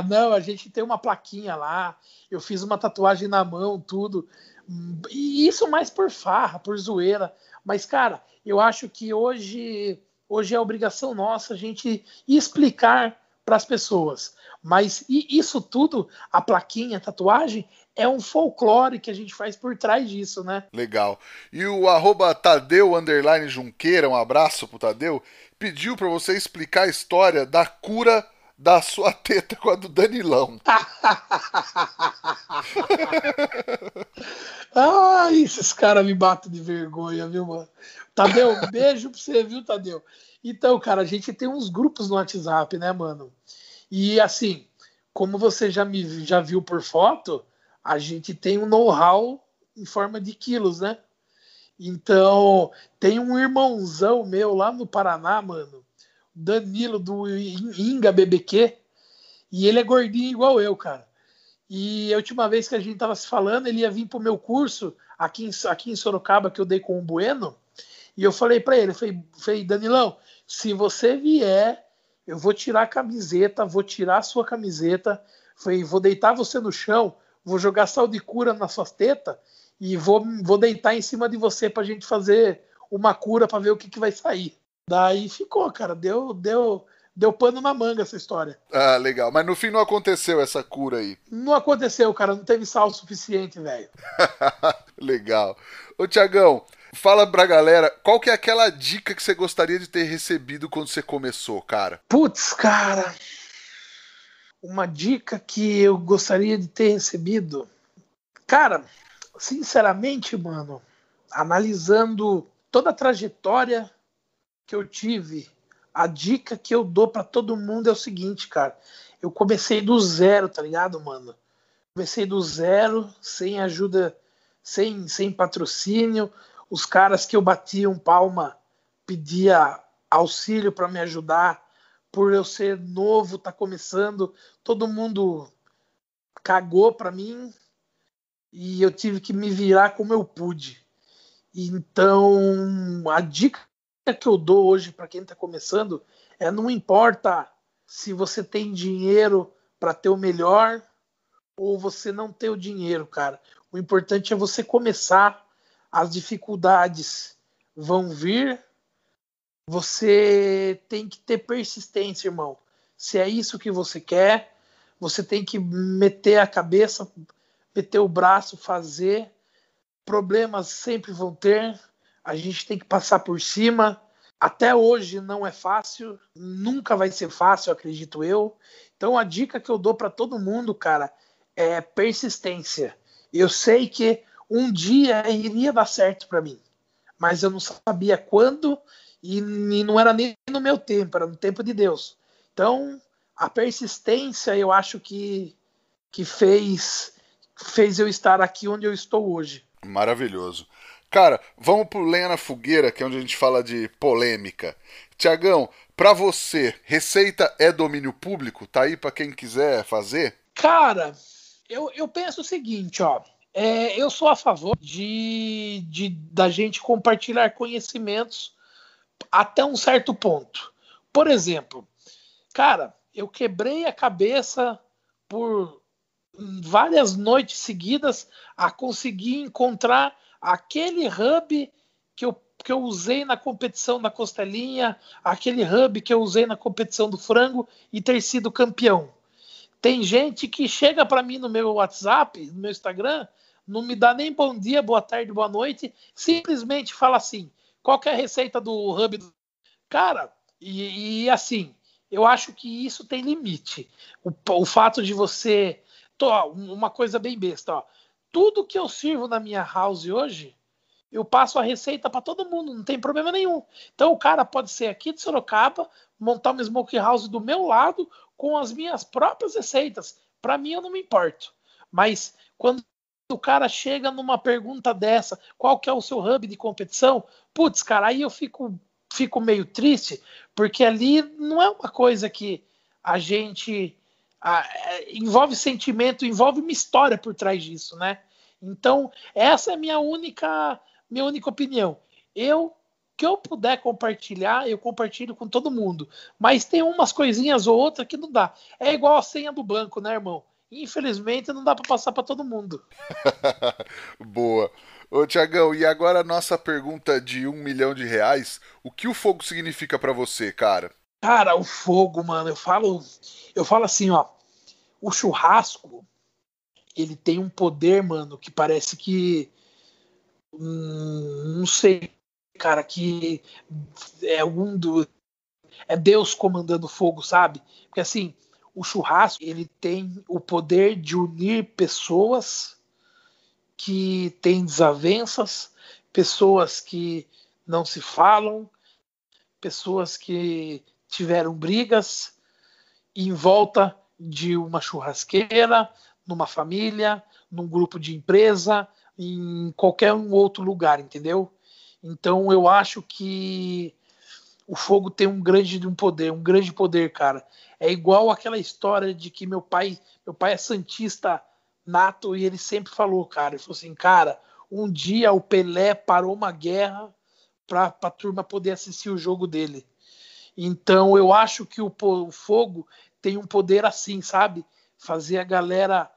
Não, a gente tem uma plaquinha lá, eu fiz uma tatuagem na mão, tudo. E isso mais por farra, por zoeira. Mas, cara, eu acho que hoje é obrigação nossa a gente explicar para as pessoas. Mas isso tudo, a plaquinha, a tatuagem, é um folclore que a gente faz por trás disso, né? Legal. E o @Tadeu_Junqueira, um abraço pro Tadeu, pediu pra você explicar a história da cura da sua teta com a do Danilão. Ai, esses caras me batem de vergonha, viu, mano? Tadeu, um beijo pra você, viu, Tadeu? Então, cara, a gente tem uns grupos no WhatsApp, né, mano? E assim, como você já viu por foto, a gente tem um know-how em forma de quilos, né? Então, tem um irmãozão meu lá no Paraná, mano, Danilo do Inga BBQ, e ele é gordinho igual eu, cara. E a última vez que a gente tava se falando, ele ia vir pro meu curso aqui em Sorocaba, que eu dei com o Bueno, e eu falei pra ele, falei, Danilão, se você vier, eu vou tirar a camiseta, vou tirar a sua camiseta, falei, vou deitar você no chão, vou jogar sal de cura nas suas tetas e vou deitar em cima de você pra gente fazer uma cura pra ver o que vai sair. Daí ficou, cara, deu pano na manga essa história. Ah, legal. Mas no fim não aconteceu essa cura aí. Não aconteceu, cara, não teve sal suficiente, velho. Legal. Ô, Tiagão, fala pra galera, qual que é aquela dica que você gostaria de ter recebido quando você começou, cara? Putz, cara, uma dica que eu gostaria de ter recebido. Cara, sinceramente, mano, analisando toda a trajetória que eu tive, a dica que eu dou pra todo mundo é o seguinte, cara. Eu comecei do zero, tá ligado, mano? Comecei do zero, sem ajuda, sem patrocínio. Os caras que eu batia um palma pedia auxílio pra me ajudar. Por eu ser novo, tá começando, todo mundo cagou pra mim e eu tive que me virar como eu pude. Então, a dica que eu dou hoje para quem está começando é: não importa se você tem dinheiro para ter o melhor ou você não ter o dinheiro, cara. O importante é você começar. As dificuldades vão vir. Você tem que ter persistência, irmão. Se é isso que você quer, você tem que meter a cabeça, meter o braço, fazer. Problemas sempre vão ter, a gente tem que passar por cima. Até hoje não é fácil, nunca vai ser fácil, acredito eu. Então a dica que eu dou para todo mundo, cara, é persistência. Eu sei que um dia iria dar certo para mim, mas eu não sabia quando e não era nem no meu tempo, era no tempo de Deus. Então a persistência eu acho que fez eu estar aqui onde eu estou hoje. Maravilhoso. Cara, vamos pro Lenha na Fogueira, que é onde a gente fala de polêmica. Tiagão, pra você, receita é domínio público? Tá aí pra quem quiser fazer? Cara, eu penso o seguinte, ó. Eu sou a favor da gente compartilhar conhecimentos até um certo ponto. Por exemplo, cara, eu quebrei a cabeça por várias noites seguidas a conseguir encontrar aquele hub que eu usei na competição da costelinha, aquele hub que eu usei na competição do frango e ter sido campeão. Tem gente que chega para mim no meu WhatsApp, no meu Instagram, não me dá nem bom dia, boa tarde, boa noite, simplesmente fala assim: qual que é a receita do hub? Cara, e assim, eu acho que isso tem limite. O fato de você. Uma coisa bem besta, ó. Tudo que eu sirvo na minha house hoje, eu passo a receita para todo mundo, não tem problema nenhum. Então o cara pode ser aqui de Sorocaba, montar uma smoke house do meu lado com as minhas próprias receitas. Para mim eu não me importo. Mas quando o cara chega numa pergunta dessa, qual que é o seu hub de competição? Putz, cara, aí eu fico meio triste, porque ali não é uma coisa que a gente envolve sentimento, envolve uma história por trás disso, né? Então, essa é a minha única opinião. Que eu puder compartilhar, eu compartilho com todo mundo. Mas tem umas coisinhas ou outras que não dá. É igual a senha do banco, né, irmão? Infelizmente, não dá para passar para todo mundo. Boa. Ô, Tiagão, e agora a nossa pergunta de R$ 1 milhão. O que o fogo significa pra você, cara? Cara, o fogo, mano, eu falo assim, ó, o churrasco, ele tem um poder, mano, que parece que. Não sei, cara, que é algum do. É Deus comandando fogo, sabe? Porque assim, o churrasco, ele tem o poder de unir pessoas que têm desavenças, pessoas que não se falam, pessoas que tiveram brigas em volta de uma churrasqueira, numa família, num grupo de empresa, em qualquer um outro lugar, entendeu? Então eu acho que o fogo tem um grande poder, cara. É igual aquela história de que meu pai é santista nato e ele sempre falou, cara, ele falou assim, cara, um dia o Pelé parou uma guerra para a turma poder assistir o jogo dele. Então eu acho que o fogo tem um poder assim, sabe? Fazer a galera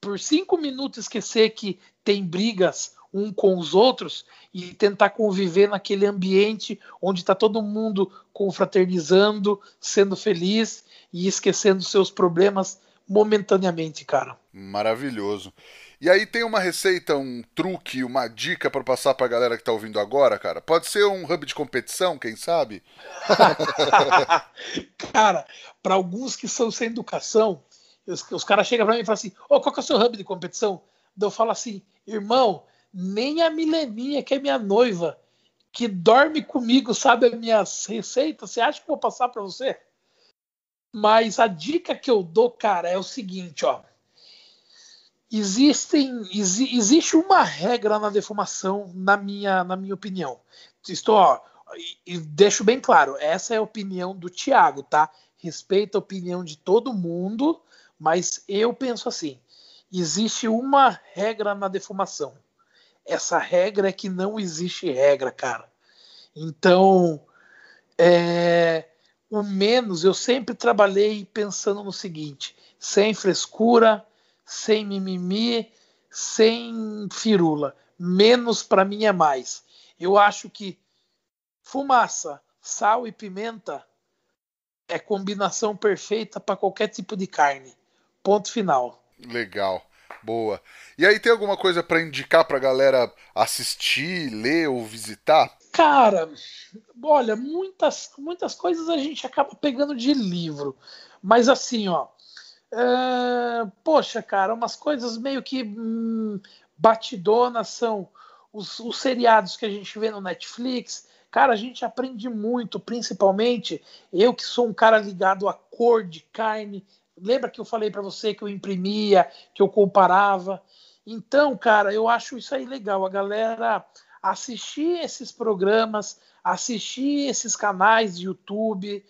por 5 minutos esquecer que tem brigas um com os outros e tentar conviver naquele ambiente onde está todo mundo confraternizando, sendo feliz e esquecendo seus problemas momentaneamente, cara. Maravilhoso. E aí tem uma receita, um truque, uma dica pra passar pra galera que tá ouvindo agora, cara? Pode ser um hub de competição, quem sabe? Cara, para alguns que são sem educação, os caras chegam para mim e falam assim: Ô, qual que é o seu hub de competição? Daí eu falo assim: irmão, nem a Mileninha, que é minha noiva, que dorme comigo, sabe as minhas receitas, você acha que eu vou passar para você? Mas a dica que eu dou, cara, é o seguinte, ó. Existe uma regra na defumação, na minha opinião. Estou, ó, e deixo bem claro, essa é a opinião do Thiago, tá? Respeito a opinião de todo mundo, mas eu penso assim: existe uma regra na defumação. Essa regra é que não existe regra, cara. Então, o menos, eu sempre trabalhei pensando no seguinte: sem frescura, sem mimimi, sem firula. Menos para mim é mais. Eu acho que fumaça, sal e pimenta é combinação perfeita para qualquer tipo de carne. Ponto final. Legal. Boa. E aí tem alguma coisa pra indicar pra galera assistir, ler ou visitar? Cara, olha, muitas coisas a gente acaba pegando de livro, mas assim, ó, poxa, cara, umas coisas meio que batidonas são os seriados que a gente vê no Netflix. Cara, a gente aprende muito, principalmente eu que sou um cara ligado à cor de carne. Lembra que eu falei para você que eu imprimia, que eu comparava? Então, cara, eu acho isso aí legal. A galera assistir esses programas, assistir esses canais de YouTube,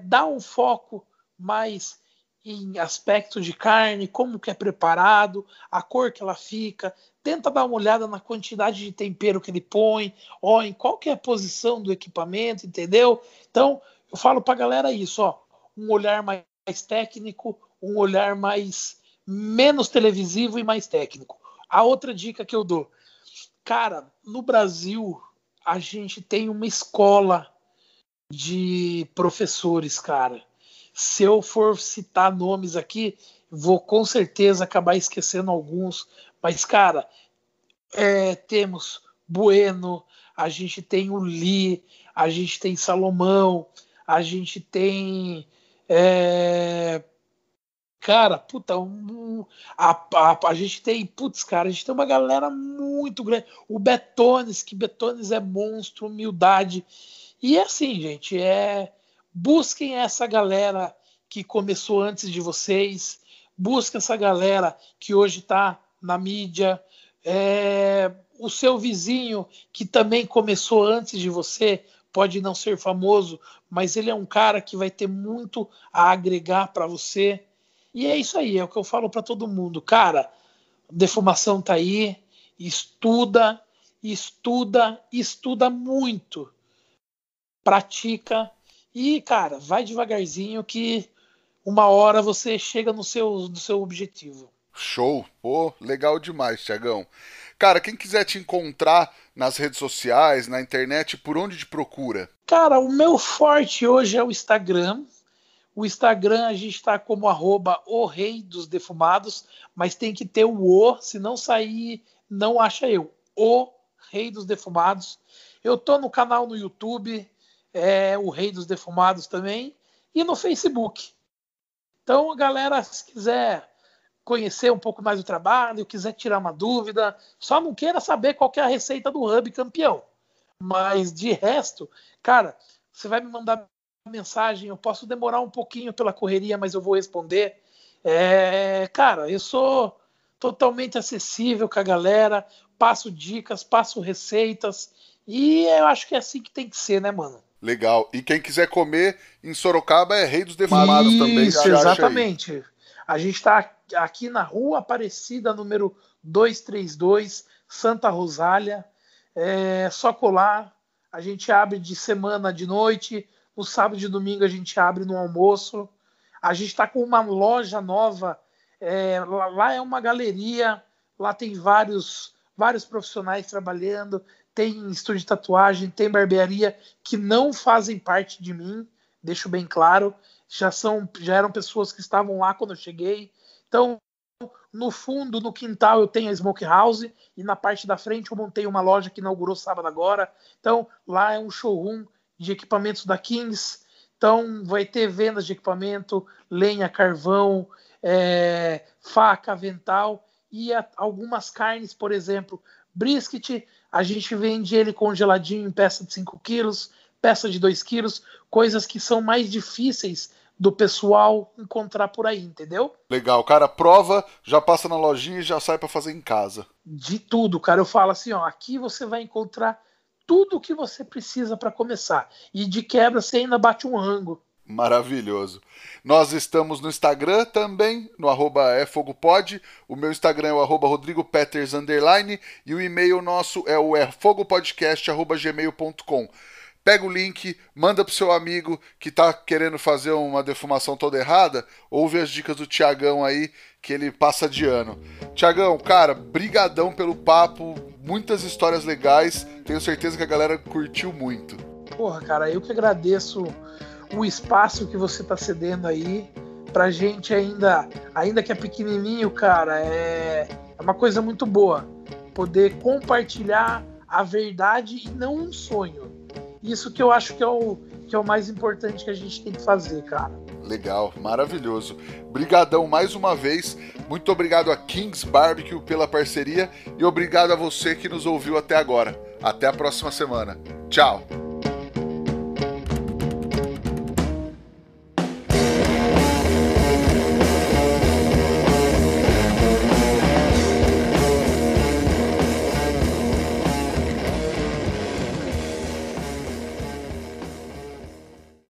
dar um foco mais em aspectos de carne, como que é preparado, a cor que ela fica, tenta dar uma olhada na quantidade de tempero que ele põe, ó, em qual que é a posição do equipamento, entendeu? Então, eu falo pra galera isso, ó, um olhar mais técnico, um olhar mais menos televisivo e mais técnico. A outra dica que eu dou, cara, no Brasil a gente tem uma escola de professores, cara. Se eu for citar nomes aqui, vou com certeza acabar esquecendo alguns. Mas, cara, temos Bueno, a gente tem o Lee, a gente tem Salomão, a gente tem. é, Cara, puta, a gente tem, putz, cara, a gente tem uma galera muito grande. O Betones, que Betones é monstro, humildade. E é assim, gente, busquem essa galera que começou antes de vocês, busquem essa galera que hoje está na mídia, o seu vizinho que também começou antes de você, pode não ser famoso, mas ele é um cara que vai ter muito a agregar para você. E é isso aí, é o que eu falo para todo mundo, cara. Defumação tá aí, estuda, estuda, estuda muito, pratica e, cara, vai devagarzinho que uma hora você chega no seu objetivo. Show! Pô, legal demais, Tiagão. Cara, quem quiser te encontrar nas redes sociais, na internet, por onde te procura? Cara, o meu forte hoje é o Instagram. O Instagram a gente está como @o rei dos defumados, mas tem que ter o O, se não sair, não acha eu. O Rei dos Defumados. Eu tô no canal no YouTube, o Rei dos Defumados também, e no Facebook. Então, galera, se quiser conhecer um pouco mais do trabalho, quiser tirar uma dúvida, só não queira saber qual que é a receita do Hub campeão. Mas de resto, cara, você vai me mandar mensagem, eu posso demorar um pouquinho pela correria, mas eu vou responder. Cara, eu sou totalmente acessível com a galera, passo dicas, passo receitas, e eu acho que é assim que tem que ser, né, mano? Legal. E quem quiser comer em Sorocaba é Rei dos Defumados também. Isso, exatamente. A gente está aqui na Rua Aparecida, número 232, Santa Rosália. É só colar. A gente abre de semana de noite. No sábado e domingo a gente abre no almoço. A gente está com uma loja nova. Lá é uma galeria. Lá tem vários profissionais trabalhando. Tem estúdio de tatuagem, tem barbearia que não fazem parte de mim. Deixo bem claro. Já eram pessoas que estavam lá quando eu cheguei. Então, no fundo, no quintal, eu tenho a Smoke House e na parte da frente eu montei uma loja que inaugurou sábado agora. Então, lá é um showroom de equipamentos da Kings. Então, vai ter vendas de equipamento, lenha, carvão, faca, avental e algumas carnes, por exemplo, brisket. A gente vende ele congeladinho em peça de 5 quilos, peça de 2 quilos, coisas que são mais difíceis do pessoal encontrar por aí, entendeu? Legal, cara, prova, já passa na lojinha e já sai para fazer em casa. De tudo, cara. Eu falo assim, ó, aqui você vai encontrar tudo o que você precisa para começar. E de quebra você ainda bate um rango. Maravilhoso. Nós estamos no Instagram também, no @efogopod. O meu Instagram é o @rodrigopeters_ e o e-mail nosso é o efogopodcast@gmail.com. Pega o link, manda pro seu amigo que tá querendo fazer uma defumação toda errada, ouve as dicas do Tiagão aí, que ele passa de ano. Tiagão, cara, brigadão pelo papo, muitas histórias legais, tenho certeza que a galera curtiu muito. Porra, cara, eu que agradeço o espaço que você tá cedendo aí, pra gente ainda que é pequenininho, cara, é uma coisa muito boa, poder compartilhar a verdade e não um sonho. Isso que eu acho que é o mais importante que a gente tem que fazer, cara. Legal, maravilhoso. Brigadão mais uma vez. Muito obrigado a Kings Barbecue pela parceria e obrigado a você que nos ouviu até agora. Até a próxima semana. Tchau.